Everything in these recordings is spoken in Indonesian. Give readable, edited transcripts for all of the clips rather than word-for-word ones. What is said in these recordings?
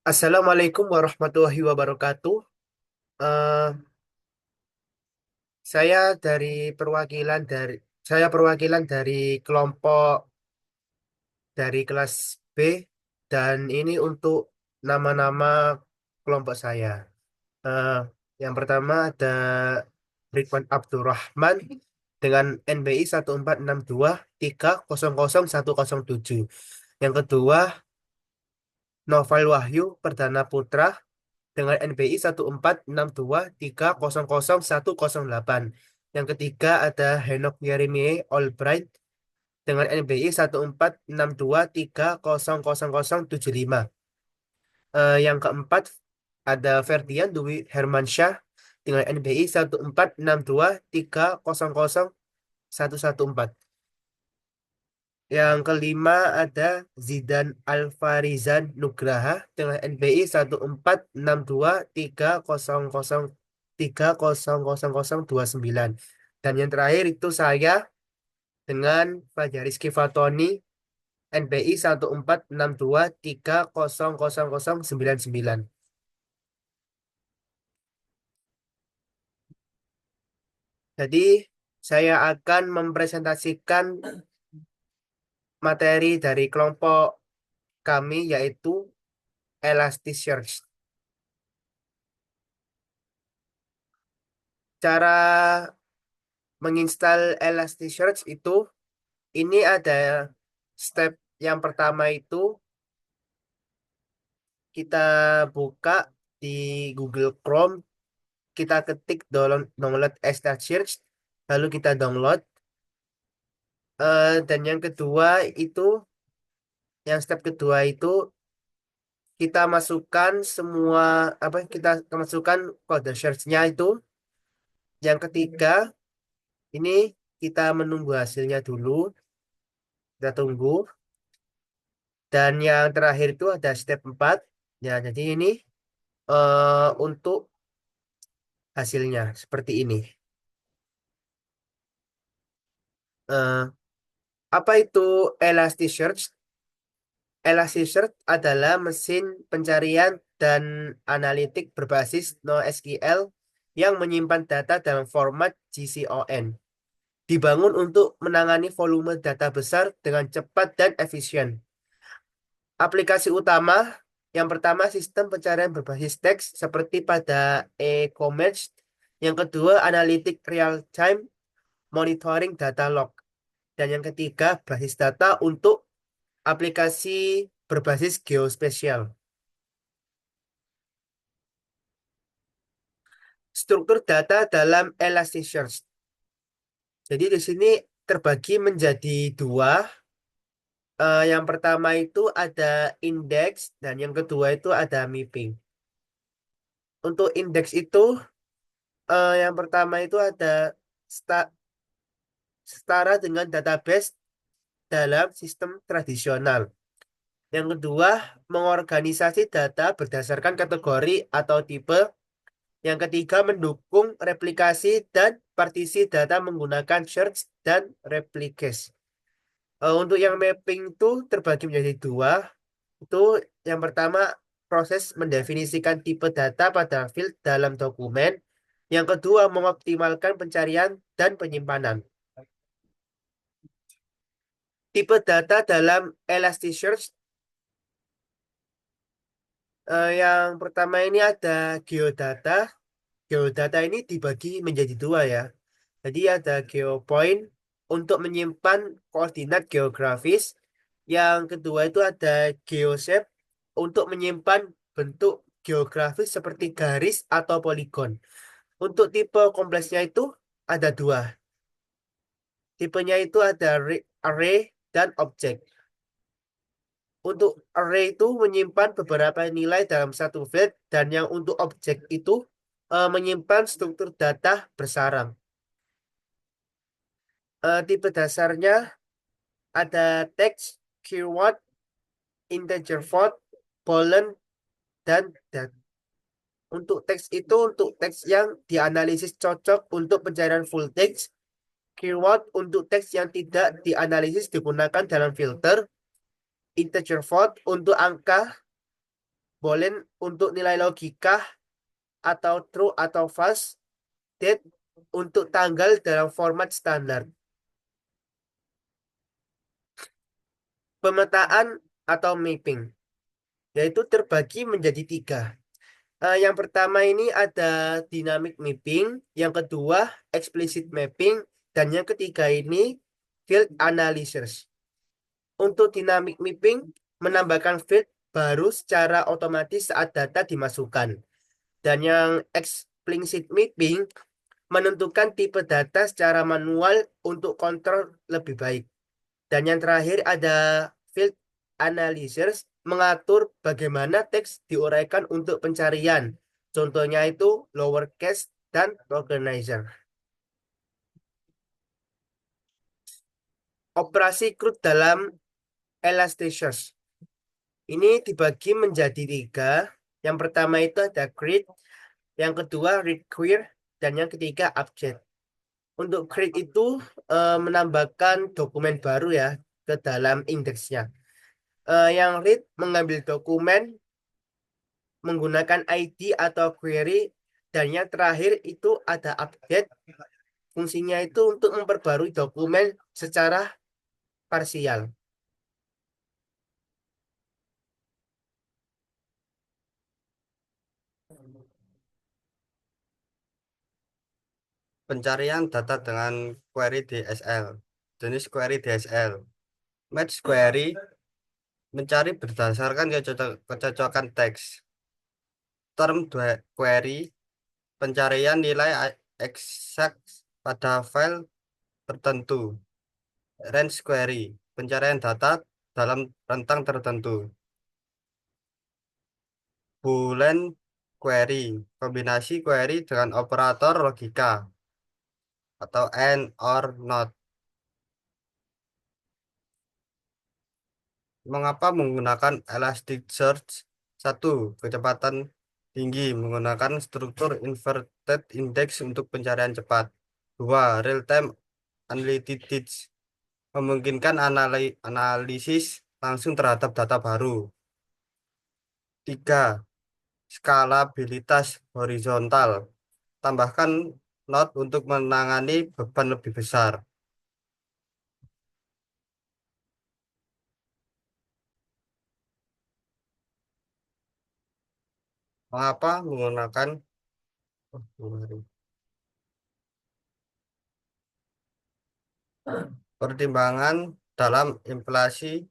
Assalamualaikum warahmatullahi wabarakatuh. Eh, saya dari perwakilan dari saya perwakilan dari kelompok dari kelas B dan ini untuk nama-nama kelompok saya. Eh, yang pertama ada Ridwan Abdurrahman dengan NBI 1462300107. Yang kedua Novel Wahyu Perdana Putra dengan NBI 1462300108. Yang ketiga ada Henok Yeremie Albright dengan NBI 1462300075. Yang keempat ada Ferdian Dwi Hermansyah dengan NBI 1462300114. Yang kelima ada Zidan Alfarizan Nugraha dengan NBI 14623000300029. Dan yang terakhir itu saya dengan Fajar Rizky Fatoni NBI 1462300099. Jadi saya akan mempresentasikan materi dari kelompok kami yaitu Elasticsearch. Cara menginstal Elasticsearch itu ini ada step yang pertama itu kita buka di Google Chrome, kita ketik download Elasticsearch, lalu kita download. Dan yang kedua itu, yang step kedua itu kita masukkan semua apa kita masukkan kode search-nya itu. Yang ketiga ini kita menunggu hasilnya dulu, kita tunggu. Dan yang terakhir itu ada step 4. Ya, jadi ini untuk hasilnya seperti ini. Eh, apa itu Elasticsearch? Elasticsearch adalah mesin pencarian dan analitik berbasis NoSQL yang menyimpan data dalam format JSON. Dibangun untuk menangani volume data besar dengan cepat dan efisien. Aplikasi utama yang pertama sistem pencarian berbasis teks seperti pada e-commerce. Yang kedua analitik real time monitoring data log. Dan yang ketiga basis data untuk aplikasi berbasis geospasial. Struktur data dalam Elasticsearch. Jadi di sini terbagi menjadi dua. Yang pertama itu ada indeks dan yang kedua itu ada mapping. Untuk indeks itu yang pertama itu ada sta- setara dengan database dalam sistem tradisional. Yang kedua, mengorganisasi data berdasarkan kategori atau tipe. Yang ketiga, mendukung replikasi dan partisi data menggunakan search dan replicase. Untuk yang mapping itu terbagi menjadi dua. Itu yang pertama, proses mendefinisikan tipe data pada field dalam dokumen. Yang kedua, mengoptimalkan pencarian dan penyimpanan. Tipe data dalam Elasticsearch yang pertama ini ada geodata. Geodata ini dibagi menjadi dua ya. Jadi ada geopoint untuk menyimpan koordinat geografis. Yang kedua itu ada geoshape untuk menyimpan bentuk geografis seperti garis atau poligon. Untuk tipe kompleksnya itu ada dua. Tipenya itu ada array dan objek. Untuk array itu menyimpan beberapa nilai dalam satu field dan yang untuk objek itu menyimpan struktur data bersarang. Tipe dasarnya ada text, keyword, integer float, boolean, dan dat. Untuk teks itu untuk teks yang dianalisis cocok untuk pencarian full text. Keyword untuk teks yang tidak dianalisis digunakan dalam filter. Integer float untuk angka, Boolean untuk nilai logika atau true atau false, date untuk tanggal dalam format standar. Pemetaan atau mapping, yaitu terbagi menjadi tiga. Yang pertama ini ada dynamic mapping, yang kedua explicit mapping, dan yang ketiga ini field analysis. Untuk dynamic mapping, menambahkan field baru secara otomatis saat data dimasukkan. Dan yang explicit mapping, menentukan tipe data secara manual untuk kontrol lebih baik. Dan yang terakhir ada field analysis, mengatur bagaimana teks diuraikan untuk pencarian. Contohnya itu lowercase dan organizer. Operasi CRUD dalam Elasticsearch. Ini dibagi menjadi tiga. Yang pertama itu ada create, yang kedua read query, dan yang ketiga update. Untuk create itu menambahkan dokumen baru ya ke dalam indeksnya. Yang read mengambil dokumen menggunakan ID atau query, dan yang terakhir itu ada update. Fungsinya itu untuk memperbarui dokumen secara parsial. Pencarian data dengan query DSL. Jenis query DSL. Match query mencari berdasarkan kecocokan teks. Query pencarian nilai eksak pada file tertentu. Range query pencarian data dalam rentang tertentu. Boolean query kombinasi query dengan operator logika atau and or not. Mengapa menggunakan Elasticsearch? Satu, kecepatan tinggi menggunakan struktur inverted index untuk pencarian cepat. Dua, real-time analytics memungkinkan analisis langsung terhadap data baru. Tiga, skalabilitas horizontal. Tambahkan node untuk menangani beban lebih besar. Mengapa menggunakan pertimbangan dalam inflasi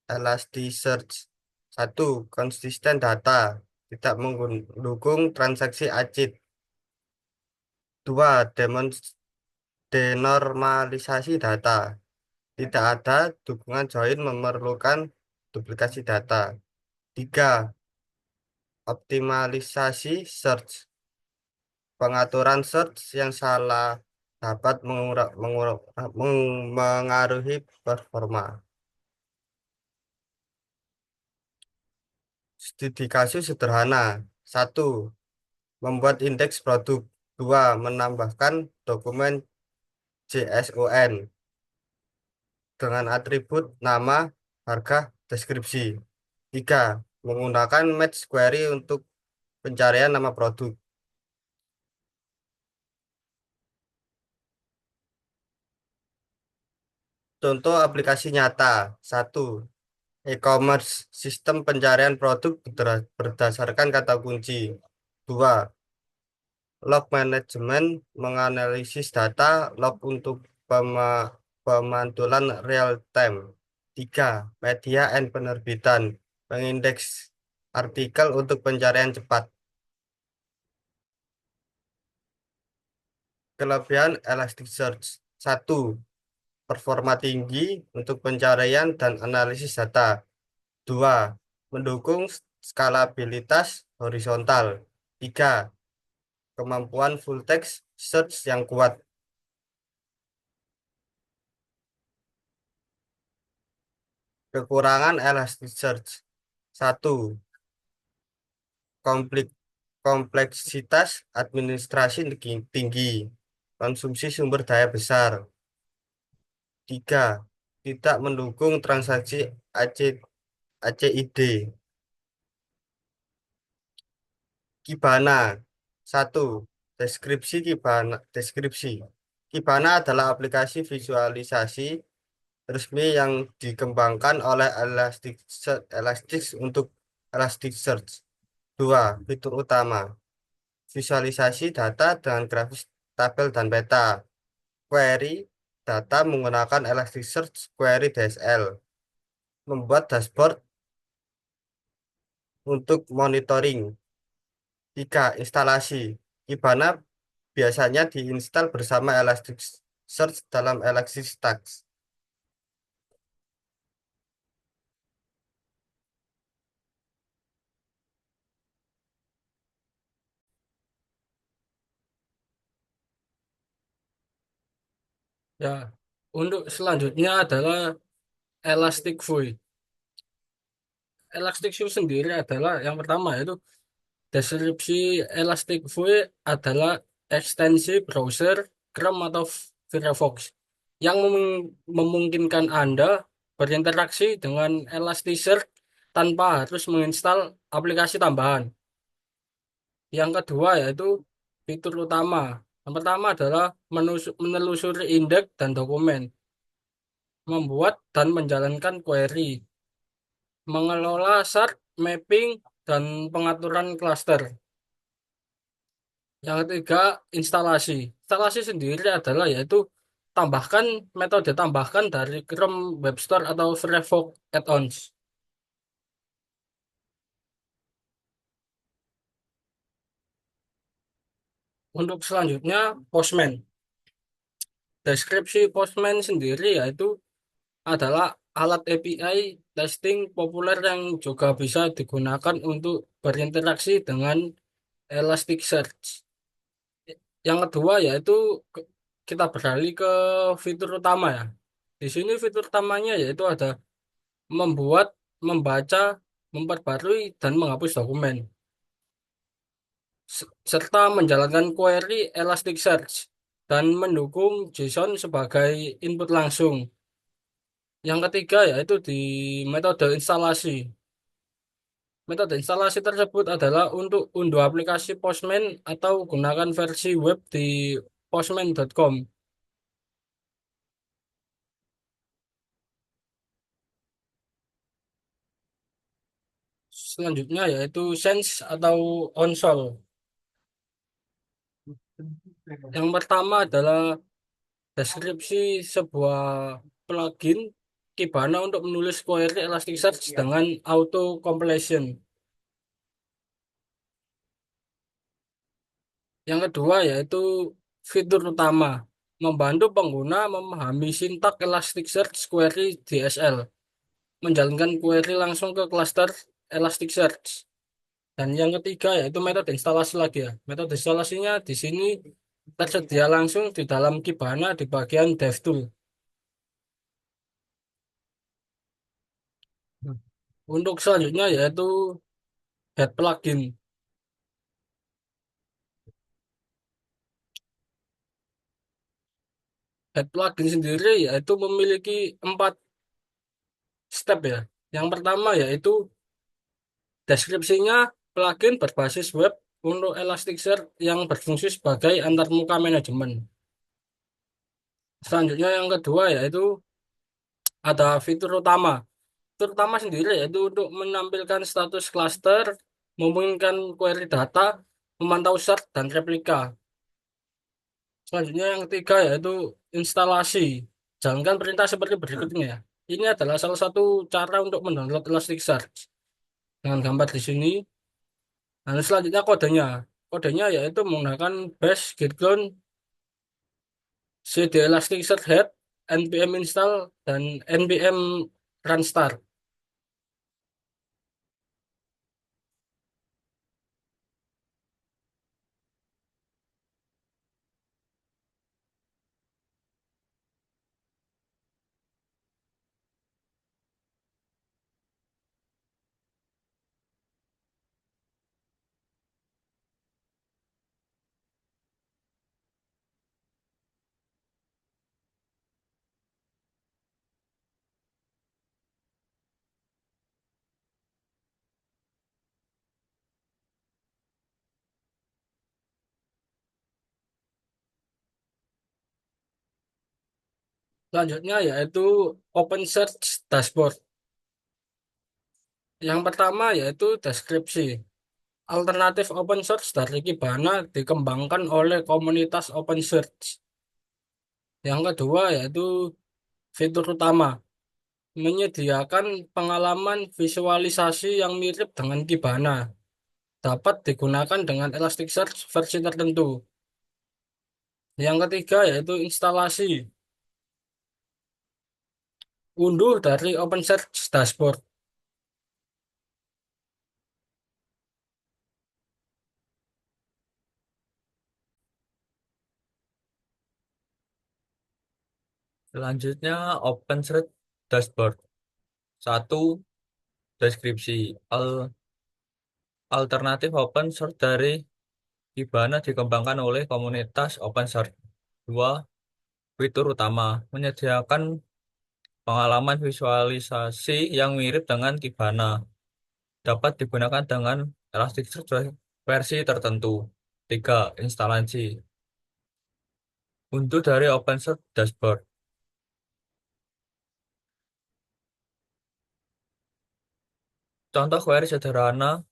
Elasticsearch? Satu, konsisten data, tidak mendukung transaksi acid. Dua, denormalisasi data, tidak ada dukungan join memerlukan duplikasi data. Tiga, optimalisasi search, pengaturan search yang salah dapat mengaruhi performa. Studi kasus sederhana. Satu, membuat indeks produk. Dua, menambahkan dokumen JSON dengan atribut nama, harga, deskripsi. Tiga, menggunakan match query untuk pencarian nama produk. Contoh aplikasi nyata. Satu, e-commerce, sistem pencarian produk berdasarkan kata kunci. Dua, log management, menganalisis data log untuk pemantulan real time. Tiga, media and penerbitan, mengindeks artikel untuk pencarian cepat. Kelebihan Elasticsearch. Satu, performa tinggi untuk pencarian dan analisis data. Dua, mendukung skalabilitas horizontal. Tiga, kemampuan full text search yang kuat. Kekurangan Elasticsearch. Satu, kompleksitas administrasi tinggi, konsumsi sumber daya besar. Tiga, tidak mendukung transaksi ACID. Kibana. Satu, deskripsi Kibana. Deskripsi. Kibana adalah aplikasi visualisasi resmi yang dikembangkan oleh Elasticsearch untuk Elasticsearch. Dua, fitur utama. Visualisasi data dengan grafis tabel dan peta. Query data menggunakan Elasticsearch Query DSL. Membuat dashboard untuk monitoring. Tiga, instalasi. Kibana biasanya diinstal bersama Elasticsearch dalam Elasticstack. Ya, untuk selanjutnya adalah Elastic View. Elastic View sendiri adalah yang pertama yaitu deskripsi Elastic View adalah ekstensi browser Chrome atau Firefox yang memungkinkan Anda berinteraksi dengan Elasticsearch tanpa harus menginstal aplikasi tambahan. Yang kedua yaitu fitur utama. Yang pertama adalah menelusuri indeks dan dokumen, membuat dan menjalankan query, mengelola sort, mapping, dan pengaturan cluster. Yang ketiga, instalasi. Instalasi sendiri adalah yaitu tambahkan metode tambahkan dari Chrome Web Store atau Firefox add-ons. Untuk selanjutnya, Postman. Deskripsi Postman sendiri yaitu adalah alat API testing populer yang juga bisa digunakan untuk berinteraksi dengan Elasticsearch. Yang kedua yaitu kita beralih ke fitur utama ya. Di sini fitur utamanya yaitu ada membuat, membaca, memperbarui, dan menghapus dokumen, serta menjalankan query Elasticsearch dan mendukung JSON sebagai input langsung. Yang ketiga yaitu di metode instalasi. Metode instalasi tersebut adalah untuk unduh aplikasi Postman atau gunakan versi web di postman.com. Selanjutnya yaitu Sense atau Onsol. Yang pertama adalah deskripsi sebuah plugin Kibana untuk menulis query Elasticsearch dengan auto completion. Yang kedua yaitu fitur utama, membantu pengguna memahami sintak Elasticsearch query DSL, menjalankan query langsung ke cluster Elasticsearch. Dan yang ketiga yaitu metode instalasi lagi ya. Metode instalasinya di sini tersedia langsung di dalam Kibana di bagian DevTool. Untuk selanjutnya yaitu head plugin. Head plugin sendiri yaitu memiliki 4 step ya. Yang pertama yaitu deskripsinya plugin berbasis web untuk Elasticsearch yang berfungsi sebagai antarmuka manajemen. Selanjutnya yang kedua yaitu ada fitur utama. Fitur utama sendiri yaitu untuk menampilkan status cluster, memungkinkan query data, memantau shard dan replika. Selanjutnya yang ketiga yaitu instalasi. Jalankan perintah seperti berikutnya ya. Ini adalah salah satu cara untuk mendownload Elasticsearch. Dengan gambar di sini. Nah, selanjutnya kodenya. Kodenya yaitu menggunakan bash, git clone, cd Elasticsearch head, npm install, dan npm run start. Selanjutnya yaitu OpenSearch Dashboard. Yang pertama yaitu deskripsi. Alternatif open source dari Kibana dikembangkan oleh komunitas OpenSearch. Yang kedua yaitu fitur utama, menyediakan pengalaman visualisasi yang mirip dengan Kibana, dapat digunakan dengan Elasticsearch versi tertentu. Yang ketiga yaitu instalasi, unduh dari OpenSearch Dashboard. Selanjutnya OpenSearch Dashboard. Satu, deskripsi. Alternatif open source dari Kibana dikembangkan oleh komunitas open source. Dua, fitur utama. Menyediakan pengalaman visualisasi yang mirip dengan Kibana. Dapat digunakan dengan Elasticsearch versi tertentu. Tiga, instalasi. Untuk dari OpenSearch Dashboard. Contoh query sederhana,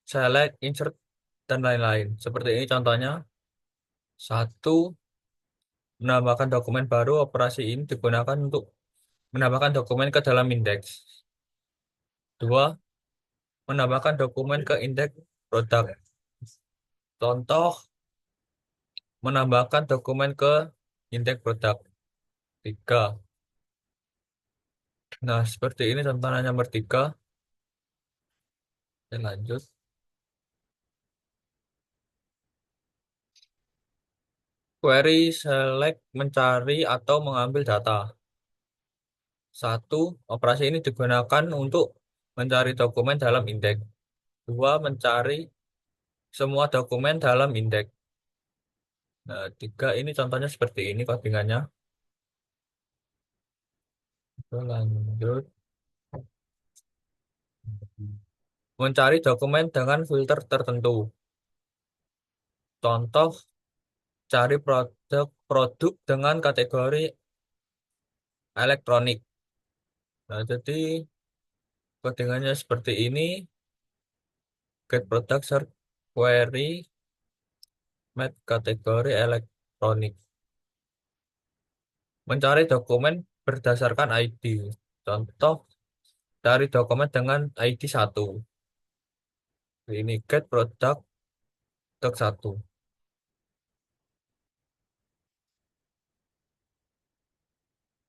select, insert, dan lain-lain. Seperti ini contohnya. Satu, menambahkan dokumen baru. Operasi ini digunakan untuk menambahkan dokumen ke dalam indeks. Dua, menambahkan dokumen ke indeks produk. Contoh, menambahkan dokumen ke indeks produk. Tiga. Nah, seperti ini contohnya nomor tiga. Oke, lanjut. Query select mencari atau mengambil data. Satu, operasi ini digunakan untuk mencari dokumen dalam indeks. Dua, mencari semua dokumen dalam indeks. Nah, tiga ini contohnya seperti ini codingannya. Oke, lanjut. Mencari dokumen dengan filter tertentu. Contoh, cari produk dengan kategori elektronik. Nah, jadi codingannya seperti ini. Get product search query match kategori elektronik. Mencari dokumen berdasarkan ID. Contoh, cari dokumen dengan ID 1. Ini get product untuk 1.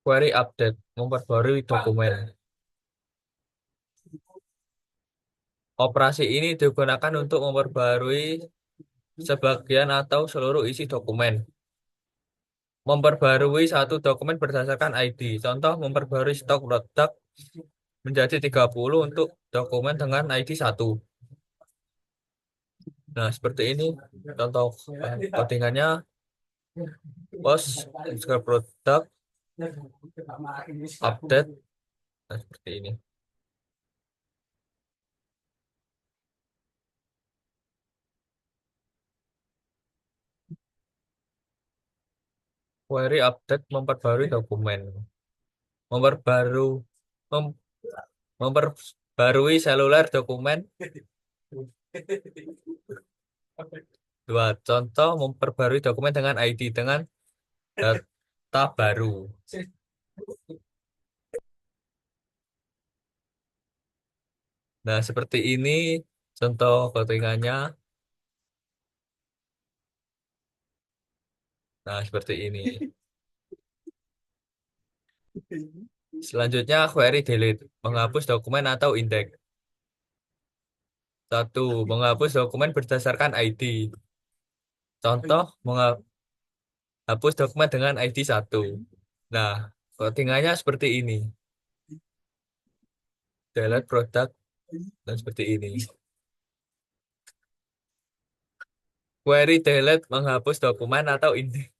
Query update, memperbarui dokumen. Operasi ini digunakan untuk memperbarui sebagian atau seluruh isi dokumen. Memperbarui satu dokumen berdasarkan ID. Contoh, memperbarui stok produk menjadi 30 untuk dokumen dengan ID 1. Nah, seperti ini contoh codingannya. Post Instagram produk update. Nah, seperti ini. Query update memperbarui dokumen. Memperbaru mem- memperbarui seluler dokumen. Dua, contoh memperbarui dokumen dengan ID dengan data baru. Nah, seperti ini contoh codingannya. Nah, seperti ini. Selanjutnya query delete, menghapus dokumen atau indeks. Satu, menghapus dokumen berdasarkan ID. Contoh, menghapus dokumen dengan ID 1. Nah, codingannya seperti ini. Delete product dan seperti ini. Query delete menghapus dokumen atau indeks.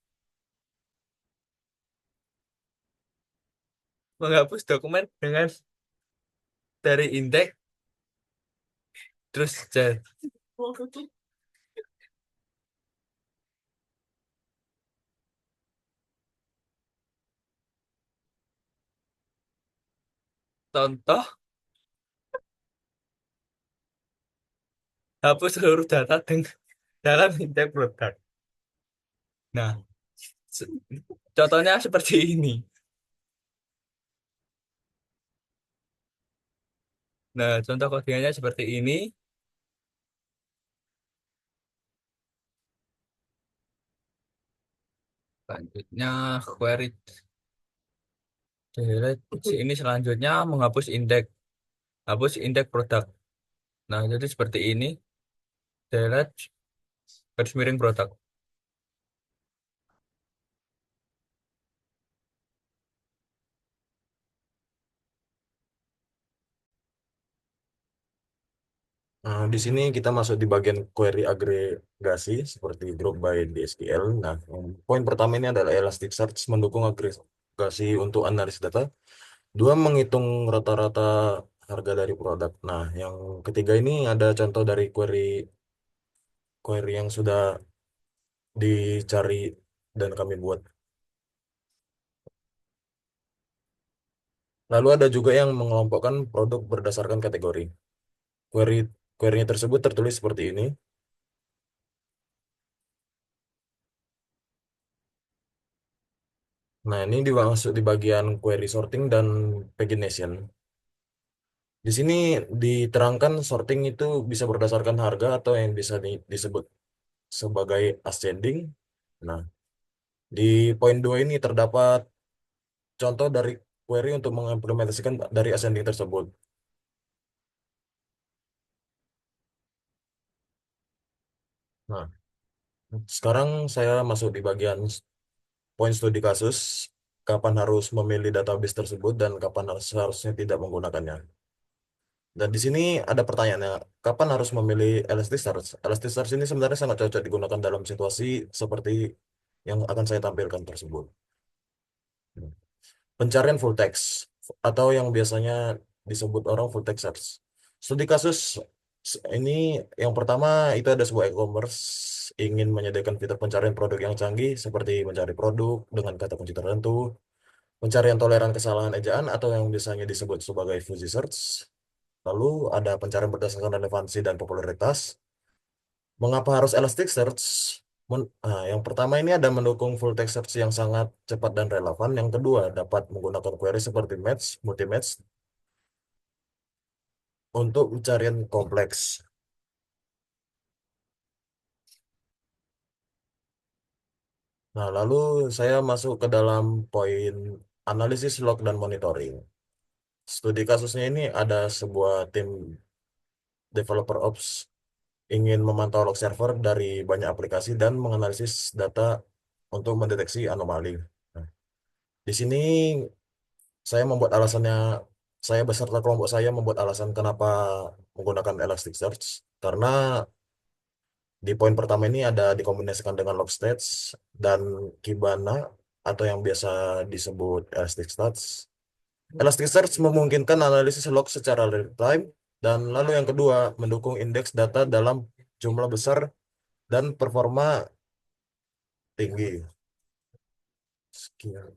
Menghapus dokumen dengan dari indeks terus chat. Contoh, hapus seluruh data dalam indeks produk. Nah, se- contohnya seperti ini. Nah, contoh codingannya seperti ini. Selanjutnya, query delete. Ini selanjutnya menghapus indeks. Hapus indeks produk. Nah, jadi seperti ini. Delete garis miring produk. Nah, di sini kita masuk di bagian query agregasi seperti group by DSQL. Nah, yang poin pertama ini adalah Elasticsearch mendukung agregasi untuk analisis data. Dua, menghitung rata-rata harga dari produk. Nah, yang ketiga ini ada contoh dari query query yang sudah dicari dan kami buat. Lalu ada juga yang mengelompokkan produk berdasarkan kategori. Query query tersebut tertulis seperti ini. Nah, ini dimasuk di bagian query sorting dan pagination. Di sini diterangkan sorting itu bisa berdasarkan harga atau yang bisa disebut sebagai ascending. Nah, di poin 2 ini terdapat contoh dari query untuk mengimplementasikan dari ascending tersebut. Nah, sekarang saya masuk di bagian poin studi kasus, kapan harus memilih database tersebut dan kapan seharusnya tidak menggunakannya. Dan di sini ada pertanyaannya, kapan harus memilih Elasticsearch? Elasticsearch ini sebenarnya sangat cocok digunakan dalam situasi seperti yang akan saya tampilkan tersebut. Pencarian full text atau yang biasanya disebut orang full text search. Studi kasus ini yang pertama itu ada sebuah e-commerce ingin menyediakan fitur pencarian produk yang canggih seperti mencari produk dengan kata kunci tertentu, pencarian toleran kesalahan ejaan atau yang biasanya disebut sebagai fuzzy search. Lalu ada pencarian berdasarkan relevansi dan popularitas. Mengapa harus Elasticsearch? Yang pertama ini ada mendukung full text search yang sangat cepat dan relevan. Yang kedua, dapat menggunakan query seperti match, multi-match untuk pencarian kompleks. Nah, lalu saya masuk ke dalam poin analisis log dan monitoring. Studi kasusnya ini ada sebuah tim developer ops ingin memantau log server dari banyak aplikasi dan menganalisis data untuk mendeteksi anomali. Nah, di sini saya membuat alasannya, saya beserta kelompok saya membuat alasan kenapa menggunakan Elasticsearch. Karena di poin pertama ini ada dikombinasikan dengan Logstash dan Kibana atau yang biasa disebut Elasticsearch. Elasticsearch memungkinkan analisis log secara real time. Dan lalu yang kedua, mendukung indeks data dalam jumlah besar dan performa tinggi. Sekian.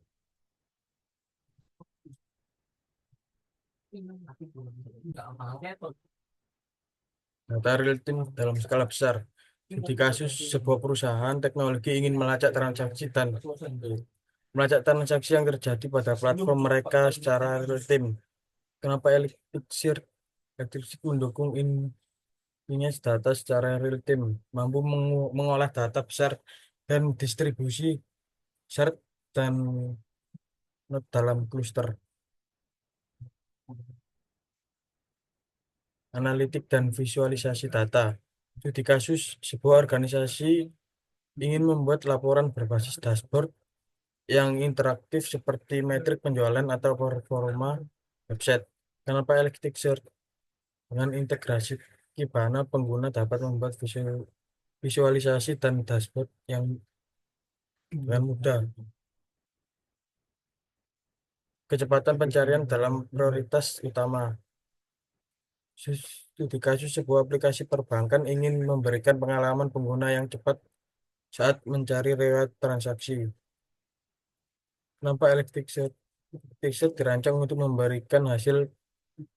Data real time dalam skala besar. Di kasus sebuah perusahaan teknologi ingin melacak transaksi yang terjadi pada platform mereka secara real time. Kenapa Elasticsearch mendukung ini data secara real time, mampu mengolah data besar dan distribusi shard dan node dalam cluster. Analitik dan visualisasi data. Studi kasus sebuah organisasi ingin membuat laporan berbasis dashboard yang interaktif seperti metrik penjualan atau performa website. Kenapa Elasticsearch? Dengan integrasi Kibana, pengguna dapat membuat visualisasi dan dashboard yang dengan mudah. Kecepatan pencarian dalam prioritas utama. Studi kasus sebuah aplikasi perbankan ingin memberikan pengalaman pengguna yang cepat saat mencari lewat transaksi. Kenapa Elasticsearch dirancang untuk memberikan hasil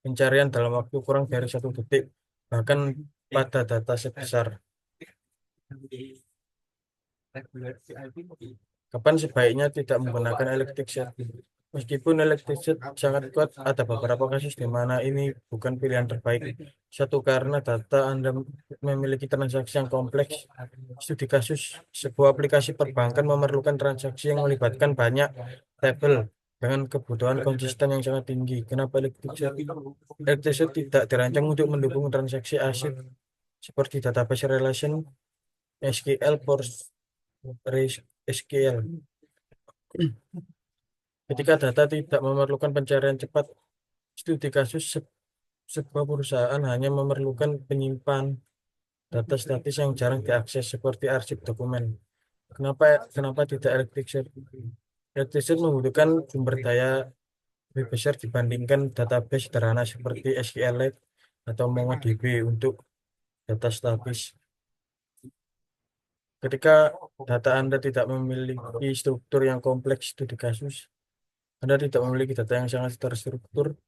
pencarian dalam waktu kurang dari 1 detik, bahkan pada data set besar. Kapan sebaiknya tidak menggunakan Elasticsearch? Meskipun Elasticsearch sangat kuat, ada beberapa kasus di mana ini bukan pilihan terbaik. Satu, karena data Anda memiliki transaksi yang kompleks. Studi kasus, sebuah aplikasi perbankan memerlukan transaksi yang melibatkan banyak tabel dengan kebutuhan konsisten yang sangat tinggi. Kenapa Elasticsearch tidak dirancang untuk mendukung transaksi ASIC seperti database relation, SQL, PostgreSQL. Ketika data tidak memerlukan pencarian cepat, studi kasus sebuah perusahaan hanya memerlukan penyimpan data statis yang jarang diakses seperti arsip dokumen. Kenapa tidak Elasticsearch? Elasticsearch membutuhkan sumber daya lebih besar dibandingkan database sederhana seperti SQLite atau MongoDB untuk data statis. Ketika data Anda tidak memiliki struktur yang kompleks studi kasus, Anda tidak memiliki data yang sangat terstruktur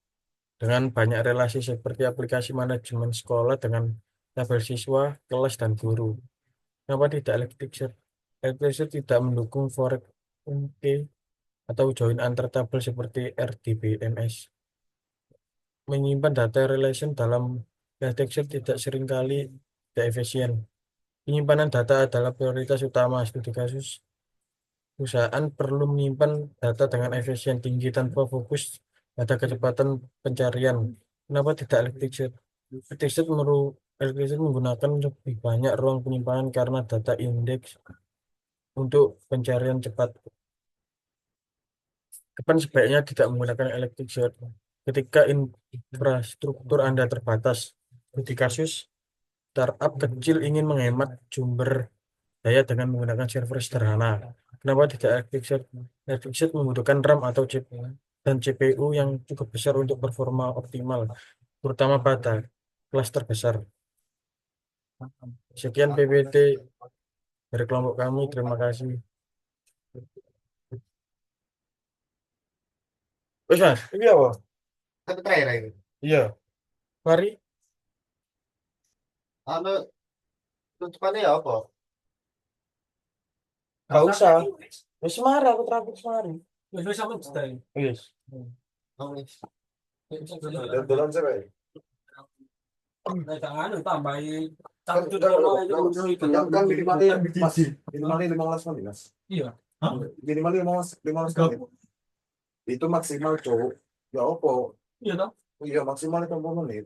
dengan banyak relasi seperti aplikasi manajemen sekolah dengan tabel siswa, kelas, dan guru. Kenapa tidak Elasticsearch? Elasticsearch tidak mendukung foreign-key atau join antar tabel seperti RDBMS. Menyimpan data relation dalam Elasticsearch tidak seringkali tidak efisien. Penyimpanan data adalah prioritas utama studi kasus. Perusahaan perlu menyimpan data dengan efisien tinggi tanpa fokus pada kecepatan pencarian. Kenapa tidak Elasticsearch? Elasticsearch menggunakan lebih banyak ruang penyimpanan karena data indeks untuk pencarian cepat. Kapan sebaiknya tidak menggunakan Elasticsearch? Ketika infrastruktur Anda terbatas. Studi kasus, startup kecil ingin menghemat sumber daya dengan menggunakan server sederhana. Kenapa tidak Elasticsearch? Elasticsearch membutuhkan RAM atau chip dan CPU yang cukup besar untuk performa optimal, terutama pada klaster besar. Sekian PPT dari kelompok kami. Terima kasih. Wes Mas, ini apa? Satu terakhir ini. Iya. Mari. Anu, tutupannya ya apa? Gak usah. Wes semari, aku terakhir semari. Wis sampe sedaya. Yes. Dolan saya. Nek anu tambahi Kan kan minimalnya masih minimalnya 15 menit mas. Iya. Minimalnya 15 menit. Itu maksimal cowok. Ya apa? Iya toh? Iya maksimal 30 menit.